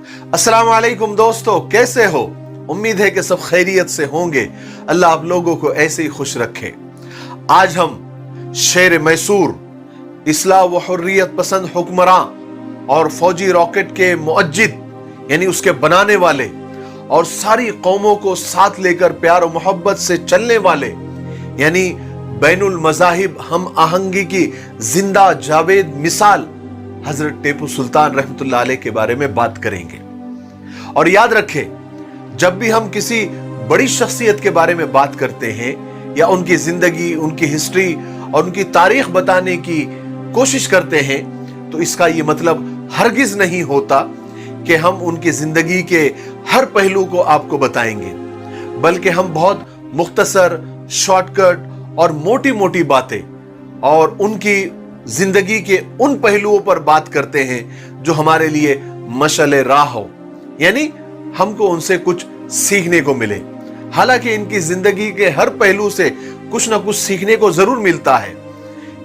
अस्सलाम वालेकुम दोस्तों, कैसे हो? उम्मीद है कि सब खैरियत से होंगे। अल्लाह आप लोगों को ऐसे ही खुश रखे। आज हम शेर मैसूर, इस्लाह व हुर्रियत पसंद हुक्मरान और फौजी रॉकेट के मुअज्जिद यानी उसके बनाने वाले और सारी कौमों को साथ लेकर प्यार और मोहब्बत से चलने वाले यानी बैनुल मज़ाहिब हम आहंगी की जिंदा जावेद मिसाल हजरत टीपू सुल्तान रहमतुल्लाह अलैह के बारे में बात करेंगे। और याद रखें, जब भी हम किसी बड़ी शख्सियत के बारे में बात करते हैं या उनकी जिंदगी, उनकी हिस्ट्री और उनकी तारीख बताने की कोशिश करते हैं, तो इसका ये मतलब हरगिज नहीं होता कि हम उनकी जिंदगी के हर पहलू को आपको बताएंगे, बल्कि हम बहुत मुख्तसर, शॉर्टकट और मोटी मोटी बातें और उनकी जिंदगी के उन पहलुओं पर बात करते हैं जो हमारे लिए मशअले राह हो, यानी हमको उनसे कुछ सीखने को मिले। हालांकि इनकी जिंदगी के हर पहलू से कुछ ना कुछ सीखने को जरूर मिलता है,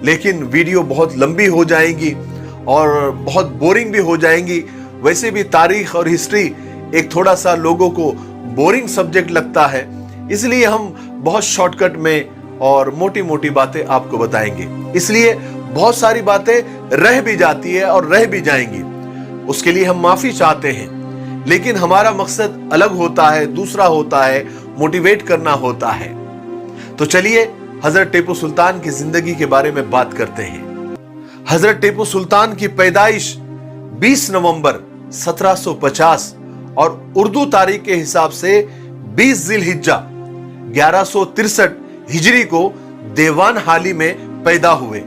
लेकिन वीडियो बहुत लंबी हो जाएगी और बहुत बोरिंग भी हो जाएंगी। वैसे भी तारीख और हिस्ट्री एक थोड़ा सा लोगों को बोरिंग सब्जेक्ट लगता है, इसलिए हम बहुत शॉर्टकट में और मोटी मोटी बातें आपको बताएंगे। इसलिए बहुत सारी बातें रह भी जाती है और रह भी जाएंगी, उसके लिए हम माफी चाहते हैं, लेकिन हमारा मकसद अलग होता है, दूसरा होता है, मोटिवेट करना होता है। तो चलिए हजरत टीपू सुल्तान की जिंदगी के बारे में बात करते हैं। हजरत टीपू सुल्तान की पैदाइश 20 नवंबर 1750 और उर्दू तारीख के हिसाब से 20 जिलहिज्जा 1163 हिजरी को देवान हाली में पैदा हुए।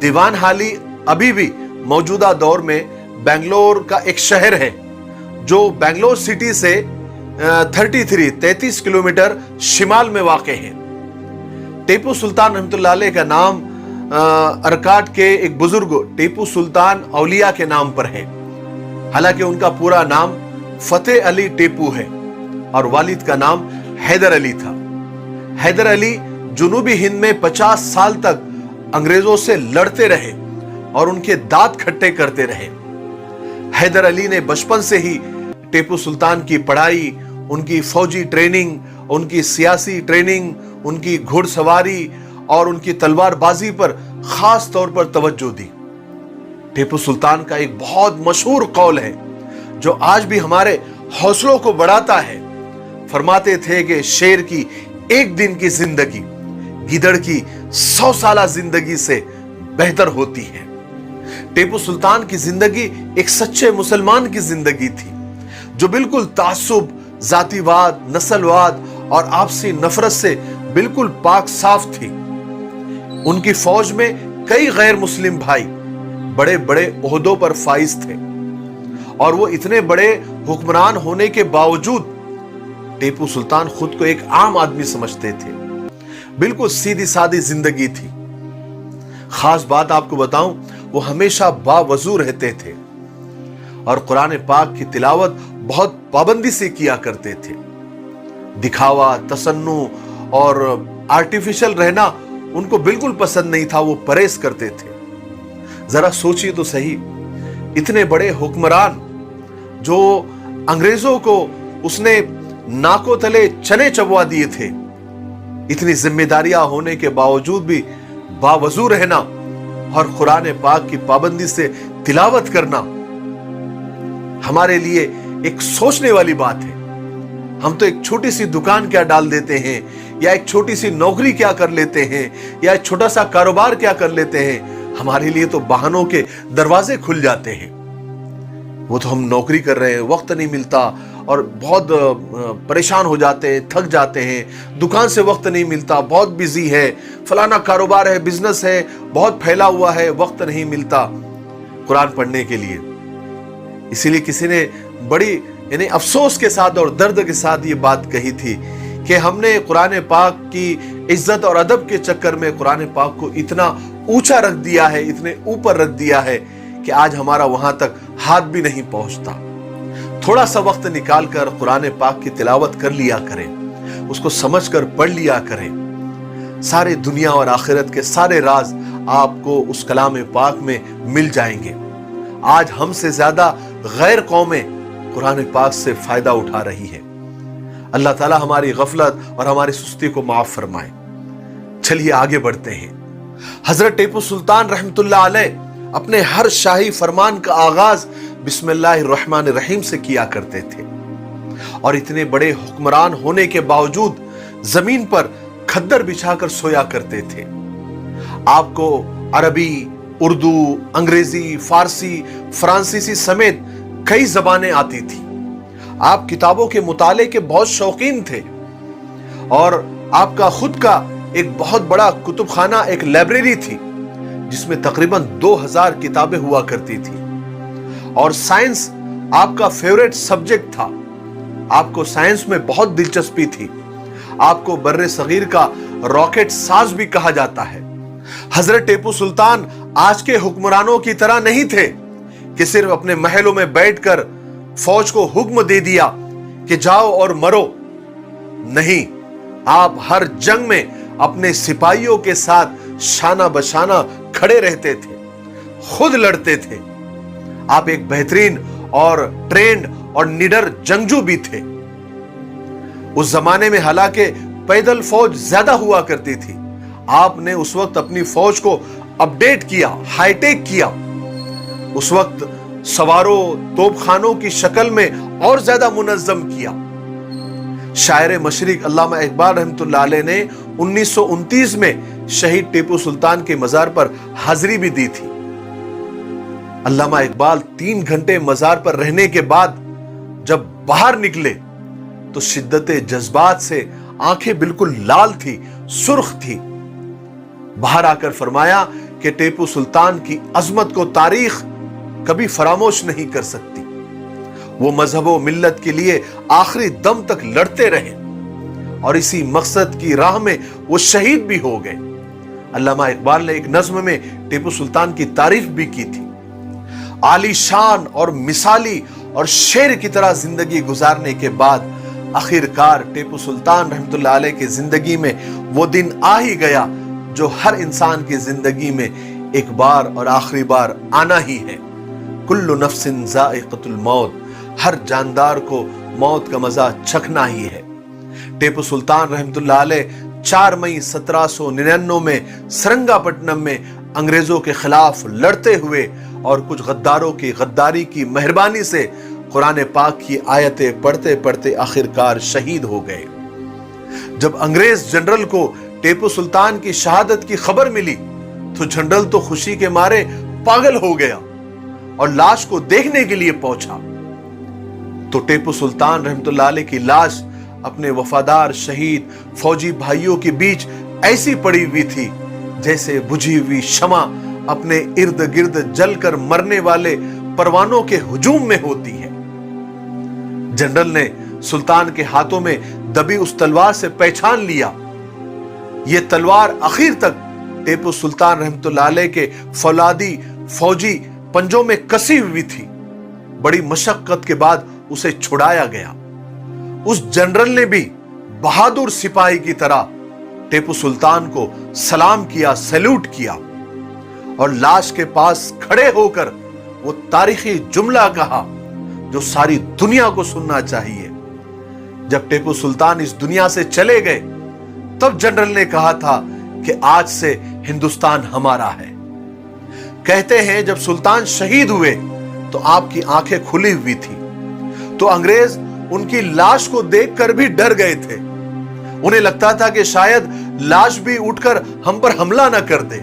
दीवान हाली अभी भी मौजूदा दौर में बेंगलोर का एक शहर है जो बेंगलोर सिटी से 33 किलोमीटर शिमाल में वाक़ है। टीपू सुल्तान रहमतुल्लाह अलैह का नाम अरकाट के एक बुजुर्ग टीपू सुल्तान औलिया के नाम पर है। हालांकि उनका पूरा नाम फतेह अली टीपू है और वालिद का नाम हैदर अली था। हैदर अली जुनूबी हिंद में 50 साल तक अंग्रेजों से लड़ते रहे और उनके दांत खट्टे करते रहे। हैदर अली ने बचपन से ही टीपू सुल्तान की पढ़ाई, उनकी फौजी ट्रेनिंग, उनकी सियासी ट्रेनिंग, उनकी घुड़सवारी और उनकी तलवारबाजी पर खास तौर पर तवज्जो दी। टीपू सुल्तान का एक बहुत मशहूर कौल है जो आज भी हमारे हौसलों को बढ़ाता है। फरमाते थे कि शेर की एक दिन की जिंदगी गिदड़ की 100 साला जिंदगी से बेहतर होती है। टीपू सुल्तान की जिंदगी एक सच्चे मुसलमान की जिंदगी थी जो बिल्कुल तासुब, जातिवाद, नस्लवाद और आपसी नफरत से बिल्कुल पाक साफ थी। उनकी फौज में कई गैर मुस्लिम भाई बड़े बड़े ओहदों पर फाइज थे और वो इतने बड़े हुक्मरान होने के बावजूद टीपू सुल्तान खुद को एक आम आदमी समझते थे। बिल्कुल सीधी सादी जिंदगी थी। खास बात आपको बताऊं, वो हमेशा बावजू रहते थे और कुरान पाक की तिलावत बहुत पाबंदी से किया करते थे। दिखावा, तसन्नु और आर्टिफिशियल रहना उनको बिल्कुल पसंद नहीं था, वो परहेज करते थे। जरा सोचिए तो सही, इतने बड़े हुक्मरान जो अंग्रेजों को उसने नाकों तले चने चबवा दिए थे, इतनी जिम्मेदारियां होने के बावजूद भी बावजू रहना और कुरान पाक की पाबंदी से तिलावत करना हमारे लिए एक सोचने वाली बात है। हम तो एक छोटी सी दुकान क्या डाल देते हैं या एक छोटी सी नौकरी क्या कर लेते हैं या एक छोटा सा कारोबार क्या कर लेते हैं, हमारे लिए तो बहानों के दरवाजे खुल जाते हैं। वो तो हम नौकरी कर रहे हैं, वक्त नहीं मिलता और बहुत परेशान हो जाते हैं, थक जाते हैं, दुकान से वक्त नहीं मिलता, बहुत बिजी है, फलाना कारोबार है, बिजनेस है, बहुत फैला हुआ है, वक्त नहीं मिलता कुरान पढ़ने के लिए। इसीलिए किसी ने बड़ी यानी अफसोस के साथ और दर्द के साथ ये बात कही थी कि हमने कुरान पाक की इज्जत और अदब के चक्कर में कुरान पाक को इतना ऊंचा रख दिया है, इतने ऊपर रख दिया है कि आज हमारा वहां तक हाथ भी नहीं पहुंचता। थोड़ा सा वक्त निकालकर कुरान पाक की तिलावत कर लिया करें, उसको समझकर पढ़ लिया करें। सारे दुनिया और आखिरत के सारे राज आपको उस कलाम पाक में मिल जाएंगे। आज हमसे ज्यादा गैर कौमें कुरान पाक से फायदा उठा रही है। अल्लाह ताला हमारी गफलत और हमारी सुस्ती को माफ फरमाए। चलिए आगे बढ़ते हैं। हजरत टीपू सुल्तान रहमतुल्लाह अलैह अपने हर शाही फरमान का आगाज बिस्मिल्लाहिर्रहमानिर्रहीम से किया करते थे और इतने बड़े हुक्मरान होने के बावजूद जमीन पर खद्दर बिछाकर सोया करते थे। आपको अरबी, उर्दू, अंग्रेजी, फारसी, फ्रांसीसी समेत कई जबानें आती थी। आप किताबों के मुताले के बहुत शौकीन थे और आपका खुद का एक बहुत बड़ा कुतुबखाना, एक लाइब्रेरी थी जिसमें तकरीबन 2000 किताबें हुआ करती थी। और साइंस आपका फेवरेट सब्जेक्ट था। आपको साइंस में बहुत दिलचस्पी थी। आपको बर्रे सगीर का रॉकेट साज भी कहा जाता है। हजरत टीपू सुल्तान आज के हुक्मरानों की तरह नहीं थे कि सिर्फ अपने महलों में बैठकर फौज को हुक्म दे दिया कि जाओ और मरो। नहीं, आप हर जंग में अपने सिपाहियों के साथ शाना बशाना खड़े रहते थे, खुद लड़ते थे। आप एक बेहतरीन और ट्रेंड और निडर जंगजू भी थे। उस जमाने में हालांकि पैदल फौज ज्यादा हुआ करती थी, आपने उस वक्त अपनी फौज को अपडेट किया, हाईटेक किया। उस वक्त सवारों, तोपखानों की शक्ल में और ज्यादा मुनज्जम किया। शायर मशरिक अल्लामा इकबाल रहमतुल्लाह अलैह ने 1929 में शहीद टीपू सुल्तान के मजार पर हाजिरी भी दी थी। अल्लामा इकबाल 3 घंटे मजार पर रहने के बाद जब बाहर निकले तो शिद्दत जज्बात से आंखें बिल्कुल लाल थी, सुर्ख थी। बाहर आकर फरमाया कि टीपू सुल्तान की अजमत को तारीख कभी फरामोश नहीं कर सकती। वो मजहब व मिल्लत के लिए आखिरी दम तक लड़ते रहे और इसी मकसद की राह में वो शहीद भी हो गए। अल्लामा इकबाल ने एक नज्म में टीपू सुल्तान की तारीफ भी की थी। आलीशान और मिसाली और शेर की तरह जिंदगी गुजारने के बाद आखिरकार टीपू सुल्तान रहमतुल्लाह अलैह की जिंदगी में वो दिन आ ही गया जो हर इंसान की जिंदगी में एक बार और आखिरी बार आना ही है। कुल्लु नफ्सिन ज़ाइक़तुल मौत, हर जानदार को मौत का मजा चखना ही है। टीपू सुल्तान रहमतुल्लाह अलैह 4 मई 1799 में सरंगापट्टनम में अंग्रेजों के खिलाफ लड़ते हुए और कुछ गद्दारों की गद्दारी की मेहरबानी से कुरान पाक की आयतें पढ़ते पढ़ते आखिरकार शहीद हो गए। जब अंग्रेज जनरल को टीपू सुल्तान की शहादत की खबर मिली तो जनरल तो खुशी के मारे पागल हो गया और लाश को देखने के लिए पहुंचा तो टीपू सुल्तान रहमतुल्लाह अलैह की लाश अपने वफादार शहीद फौजी भाइयों के बीच ऐसी पड़ी हुई थी जैसे बुझी हुई शमा अपने इर्द गिर्द जलकर मरने वाले परवानों के हुजूम में होती है। जनरल ने सुल्तान के हाथों में दबी उस तलवार से पहचान लिया। यह तलवार आखिर तक टीपू सुल्तान रहमतुल्लाह अलैह के फौलादी फौजी पंजों में कसी हुई थी। बड़ी मशक्कत के बाद उसे छुड़ाया गया। उस जनरल ने भी बहादुर सिपाही की तरह टीपू सुल्तान को सलाम किया, सैल्यूट किया और लाश के पास खड़े होकर वो तारीखी जुमला कहा जो सारी दुनिया को सुनना चाहिए। जब टीपू सुल्तान इस दुनिया से चले गए तब जनरल ने कहा था कि आज से हिंदुस्तान हमारा है। कहते हैं जब सुल्तान शहीद हुए तो आपकी आंखें खुली हुई थी तो अंग्रेज उनकी लाश को देखकर भी डर गए थे। उन्हें लगता था कि शायद लाश भी उठकर हम पर हमला न कर दे।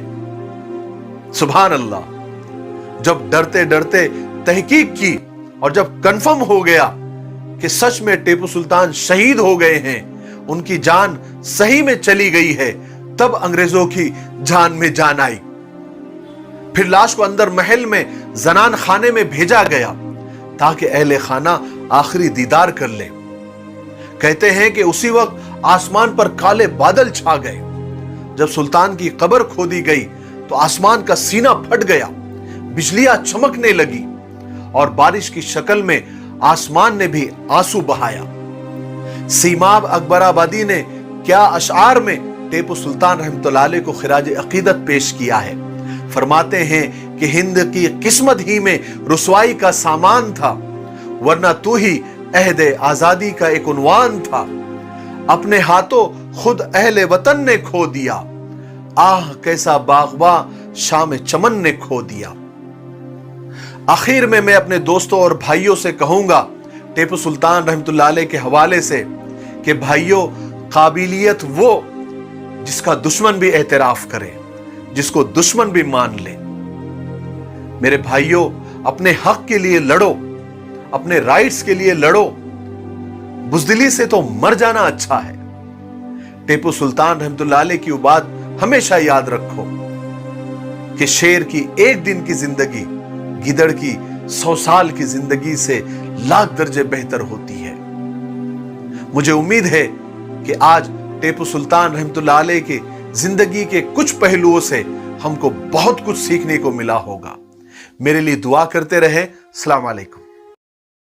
सुभान अल्लाह। जब डरते डरते तहकीक की और जब कंफर्म हो गया कि सच में टीपू सुल्तान शहीद हो गए हैं, उनकी जान सही में चली गई है, तब अंग्रेजों की जान में जान आई। फिर लाश को अंदर महल में जनान खाने में भेजा गया ताकि अहले खाना आखिरी दीदार कर ले। कहते हैं कि उसी वक्त आसमान पर काले बादल छा गए। जब सुल्तान की कब्र खोदी गई तो आसमान का सीना फट गया, बिजलियां चमकने लगी और बारिश की शक्ल में आसमान ने भी आंसू बहाया। सीमाब अकबराबादी ने क्या अशआर में टीपू सुल्तान रहमतुल्लाह अलैह को खिराज अकीदत पेश किया है। फरमाते हैं कि हिंद की किस्मत ही में रुसवाई का सामान था, वरना तू ही अहद आजादी का एक उन्वान था। अपने हाथों खुद अहले वतन ने खो दिया, आह कैसा बागबा शाम चमन ने खो दिया। आखिर में मैं अपने दोस्तों और भाइयों से कहूंगा टीपू सुल्तान रहमतुल्लाह अलैह के हवाले से कि भाइयों, काबिलियत वो जिसका दुश्मन भी एतराफ करे, जिसको दुश्मन भी मान ले। मेरे भाइयों, अपने हक के लिए लड़ो, अपने राइट्स के लिए लड़ो। बुज़दिली से तो मर जाना अच्छा है। टीपू सुल्तान रहमतुल्लाह अलैह की वो बात हमेशा याद रखो कि शेर की एक दिन की जिंदगी गिदड़ की 100 साल की जिंदगी से लाख दर्जे बेहतर होती है। मुझे उम्मीद है कि आज टीपू सुल्तान रहमतुल्लाह अलैह की जिंदगी के कुछ पहलुओं से हमको बहुत कुछ सीखने को मिला होगा। मेरे लिए दुआ करते रहे। अस्सलाम वालेकुम।